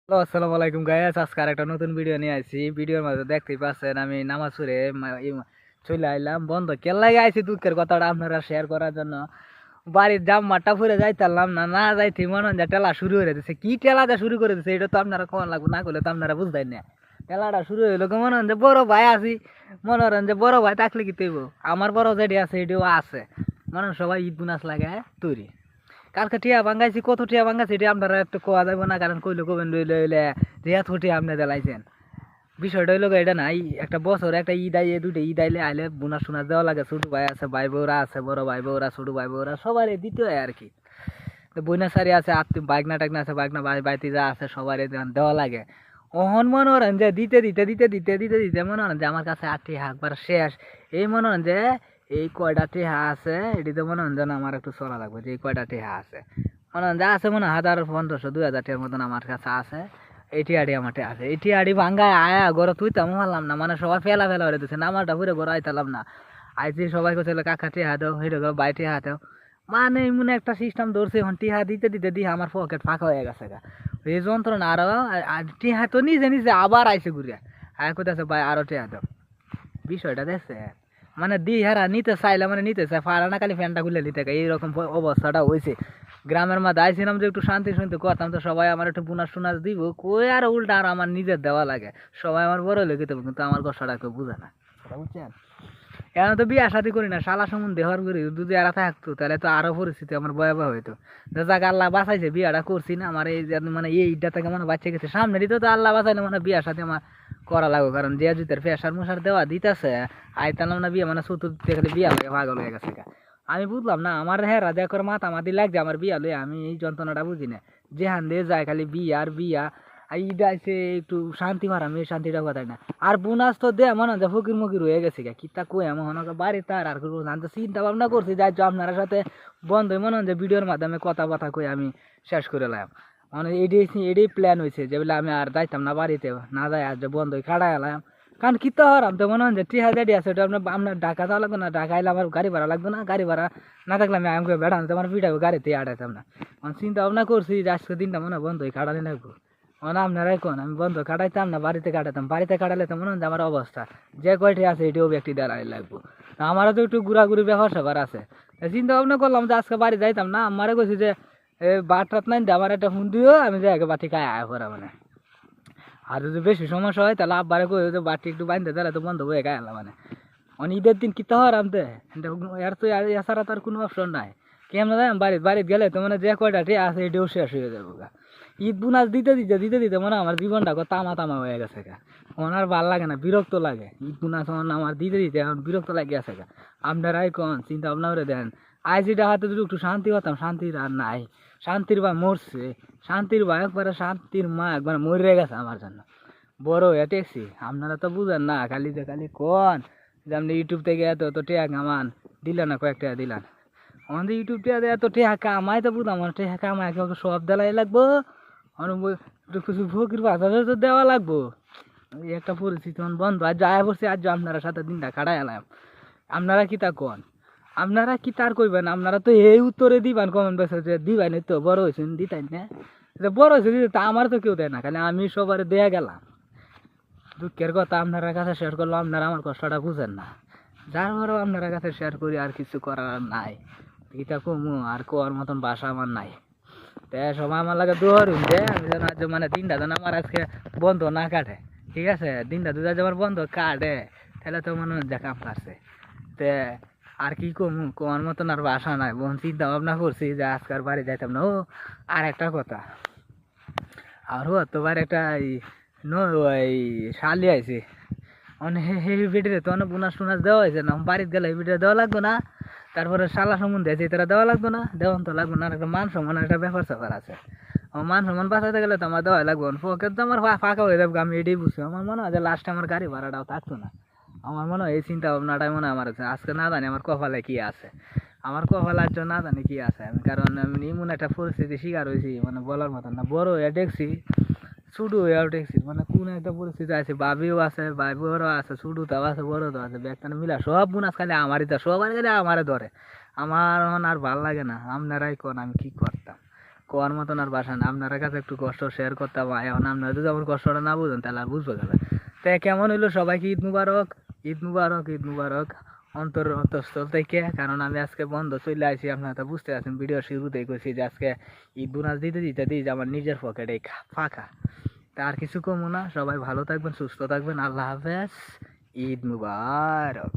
Hello, আসসালামু আলাইকুম guys. আজকে আর একটা নতুন ভিডিও নিয়ে আইছি। ভিডিওর মাঝে দেখতেই পাচ্ছেন আমি নামাজ পড়ে চলে আইলাম। বন্ধ কেল্লাই আইছি দুঃখের কথাটা আপনারা শেয়ার করার জন্য। বাড়ির জাম্মারটা ফুরে যাইতাম না না যাইতে মনে হয় যে টেলা শুরু হয়ে দিচ্ছে। কি টেলাটা শুরু করে দিচ্ছে এটা তো আপনারা কখন লাগবে, না করলে তো আপনারা বুঝতেন না। টেলাটা শুরু হইলো মনে হয় যে বড় ভাই আছি, মনে করেন যে বড় ভাই থাকলে কি তৈব। আমার বড় যেটি আছে এটিও আছে, মনে হয় সবাই ঈদ বুনাস লাগায় তৈরি। কালকে টিয়া ভাঙ্গাইছি, কত টিয়া ভাঙ্গাইছি এটা আপনারা একটু কোয়া যাবো না, কারণ কইলে কবেন লইলে হইলে টিয়া থুটি আপনি দেলাইছেন। বিষয়টা হইলো এটা নাই, একটা বছর একটা ঈদ আইয়ে দুটো ঈদ আইলে আইলে বোনাস সোনাস দেওয়া লাগে। ছোট ভাই আছে, ভাই বউরা আছে, বড় ভাই বউরা, ছোট ভাই বউরা সবার দিতে হয় আর কি। তো বইনা সারি আছে, আত্মীয় বাইকনা টাকনা আছে, বাইকনা বাইতে যা আছে সবার দেওয়া লাগে। অহন মনে করেন যে দিতে দিতে দিতে দিতে দিতে দিতে মনে করেন যে আমার কাছে 8টি একবার শেষ। এই মনে করেন যে এই কয়টা টেহা আছে এটিতে মনে হন যেন আমার একটু চলা লাগবে, যে এই কয়টা টেহা আছে মনে হন যা আছে, মনে হয় 1500 2000 টাকার মতন আমার কাছে আছে। এই টিয়াড়ি আমার আছে, এই টিয়াড়ি ভাঙ্গায় আয়া ঘরে তুইতাম পারলাম না, মানে সবাই ফেলা ফেলা হয়ে দিচ্ছে, নামারটা ঘুরে ঘরে আইতালাম না। আইছি সবাই কোথায় কাকা টিহা দাও, হেঁটে গেল বাই টিহা দাও, মানে এমন একটা সিস্টেম ধরছে। এখন টিহা দিতে দিতে দিয়ে আমার পকেট ফাঁকা হয়ে গেছে গা। এই যন্ত্রণা আরো টিহা তো নিজে নিজে আবার আইসে ঘুরে আয় কোথাছে ভাই আরো টিহা দাও। বিষয়টা দেখছে মানে দি হেরা নিতে চাইলে মানে নিতে চায়, পারে না, খালি ফ্যানটা খুলে নিতে এইরকম অবস্থাটা হয়েছে। গ্রামের মধ্যে আইছিলাম যে একটু শান্তি শুনতে করতাম, তো সবাই আমার একটু বোনাস টুনাস দিব কই, আর উল্টা আর আমার নিজের দেওয়া লাগে। সবাই আমার বড় লেগে দেবো, কিন্তু আমার কষ্টটা কেউ বুঝে না, বুঝছেন। এখন তো বিয়া শাদি করি না, শালা সম্বন্ধে হওয়ার করি, যদি এরা থাকতো তাহলে তো আরো পরিস্থিতি আমার ভয়াবহ হইতো। যাক আল্লাহ বাঁচাইছে, বিয়াটা করছি না, আমার এই মানে এইটা থেকে মানে বাচ্চা গেছে। সামনে দিত তো আল্লাহ বাঁচাইলে মানে বিয়া শাদি আমার করা লাগবে, কারণ যে জুতের ফেসার মশার দেওয়া দিতেছে আইতালাম না বিয়া, মানে চতুর্থ খালি বিয়া হয়ে পাগল হয়ে গেছে। আমি বুঝলাম না, আমার হেরা দেখর মাথা মাতি লাগছে আমার বিয়া লই, আমি এই যন্ত্রণাটা বুঝি না। যেহান দিয়ে যায় খালি বিয়া আর বিয়া। ঈদ আইসে একটু শান্তি মারাম, এই শান্তিটা কথাই না। আর বোনাস তো দে মনে হয় ফকির মকির হয়ে গেছে কিতা কই এমন বাড়ি তার আর তো চিন্তা ভাবনা করছি যাই আপনার সাথে বন্ধ মনে হয় যে ভিডিওর মাধ্যমে কথা কথা কই আমি শেষ করে লাম। মানে এটাই প্ল্যান হয়েছে যে বলে আমি আর যাইতাম না বাড়িতে, না যাই আর যে বন্ধ খাড়া এলাম। কারণ কিতা হরাম তো মনে হয় যে 3000 আছে, ওটা আপনার ঢাকা যাওয়া লাগবে না, ঢাকা এলে আমার গাড়ি ভাড়া লাগবে না, গাড়ি ভাড়া না থাকলে আমি আমাকে বেড়ানো আমার ভিড়াবো গাড়িতে আড়াইতাম না। চিন্তা ভাবনা করছি যে আজকে দিনটা মনে হয় বন্ধই খাড়ালে লাগবো। মানে আপনারাই কোন আমি বন্ধ কাটাইতাম না, বাড়িতে কাটাতাম। বাড়িতে কাটালে তো মনে হয় আমার অবস্থা যে কয়টি আছে এটিও ব্যক্তি দাঁড়াই লাগবো। আমারও তো একটু ঘুরাঘুরি ব্যবহার সবার আছে। চিন্তা ভাবনা করলাম যে আজকে বাড়ি যাইতাম না, আমারে কইছি যে বাট টাট নাই আমার একটা ফোন দিও, আমি যাই বাটি খায় আয়া পড়া মানে। আর যদি বেশি সমস্যা হয় তাহলে আব্বারে কই যে বাটি একটু বাঁধতে তাহলে তো বন্ধ হয়ে গেল মানে। ঈদের দিন কিতা হওয়ার আমতে এর তো এছাড়া তার কোনো অপশন নাই। কেমন যায় বাড়িতে গেলে তো মানে যে কয়টা আছে এটিও শেষ হয়ে যাবো গা। ঈদ বুনাস দিতে দিতে দিতে দিতে মানে আমার জীবনটা তামা তামা হয়ে গেছে গা। আমার ভাল লাগে না, বিরক্ত লাগে। ঈদ বুনাস আমার দিতে দিতে এখন বিরক্ত লাগে আছে গা। আপনারাই কন চিন্তা ভাবনা করে দেন। আইজিটা হাতে যদি একটু শান্তি হতাম, শান্তির আর নাই। শান্তির বা মরছে, শান্তির বা একবারে শান্তির মা একবার মরে গেছে আমার জন্য। বড় হয়ে টেকছি, আপনারা তো বুঝেন না, খালি যে খালি কন যে আপনি ইউটিউব থেকে এত এত টেহা কামান দিলেন না, কয়েক টাকা দিলেন। আমাদের ইউটিউব থেকে এত টেহা কামাই তো বুঝলাম, টেহা কামাই একে সব দেলাই লাগবো, কিছু ফকির বাজারে তো দেওয়া লাগবো। এই একটা পরিস্থিতি বন্ধ আজ যায় বসে, আজ আপনারা সাথে দিনটা কাটাই এলাম। আপনারা কি তা কন, আপনারা কি তার কইবেন? আপনারা তো এই উত্তরে দিবেন কমেন্ট বক্সে যে দিবেন, তো বড় হয়েছেন দিতেন না, বড় হয়েছে দিতে তা আমার তো কেউ দেয় না, খালি আমি সবার দেয়া গেলাম। দুঃখের কথা আপনারা কাছে শেয়ার করলাম, আপনারা আমার কষ্টটা বুঝেন না। যার পরেও আপনারা কাছে শেয়ার করি, আর কিছু করার নাই। এটা কমু আর কোয়ার মতন বাসা আমার নাই। তাই সবাই আমার লাগে দৌড়ুন যে আমি যেন আজ মানে দিনটা যেন আমার আজকে বন্ধ না কাটে। ঠিক আছে, দিনটা যদি আজ আমার বন্ধ কাটে তাহলে তো মনে হয় যে কাম কাটছে। তে আর কি কমু, কোয়ার মতন আর বাসা নাই। বোন চিন্তা ভাবনা করছি যে আজকাল বাড়ি যাইতাম না। ও আর একটা কথা, আরও তোমার একটা এই শালি আইছে অনেক হেভি বেটে তো অনেক বোনাস টোনাস দেওয়া হয়েছে না, বাড়িতে গেলে এই বেটে দেওয়া লাগতো না। তারপরে শালা সম্বন্ধে আছে তারা দেওয়া লাগতো না, দেওয়ান তো লাগবো না। একটা মান সম্মান একটা ব্যাপার স্যাপার আছে, আমার মান সম্মান বাঁচাতে গেলে তো আমার দেওয়া লাগবো। পকেট তো আমার ফাঁকা হয়ে যাবে, আমি এটাই বুঝছি। আমার মনে হয় যে লাস্টে আমার গাড়ি ভাড়াটাও থাকতো না। আমার মনে হয় এই চিন্তা ভাবনাটাই মনে হয় আমার আছে। আজকে না জানি আমার কপালে কি আছে, আমার কপালের জন্য না জানি কি আছে আমি, কারণ আমি এমন একটা পরিস্থিতি শিকার হয়েছি মানে বলার মতন না। বড় হয়ে দেখছি, শুরু হয়ে দেখছি মানে কোন একটা পরিস্থিতি আছে, বাবিও আছে, ভাই বড়ও আছে, ছোটটাও আছে, বড়টাও আছে, ব্যাগখানে মিলা সব বোনাস খালি আমারই তো সবার খালি আমারে ধরে। আমার এখন আর ভাল লাগে না। আপনারাই কোন আমি কি করতাম, কোয়ার মতন আর ভাষা না, আপনারা কাছে একটু কষ্ট শেয়ার করতাম। এখন আপনারা যদি আমার কষ্টটা না বুঝেন তাহলে আর বুঝবো কেন। তাই কেমন হইলো সবাইকে ঈদ মুবারক, ঈদ মুবারক, ঈদ মুবারক অন্তঃস্থল থেকে। কারণ আমি আজকে বন্ধ চলে আসি, আপনারা তো বুঝতে পারছেন ভিডিও শুরুতেই কইছি যে আজকে ঈদ বোনাস দিতে দিতে দিই যে আমার নিজের পকেটে ফাঁকা। তা আর কিছু কমো না, সবাই ভালো থাকবেন, সুস্থ থাকবেন, আল্লাহ হাফেজ, ঈদ মুবারক।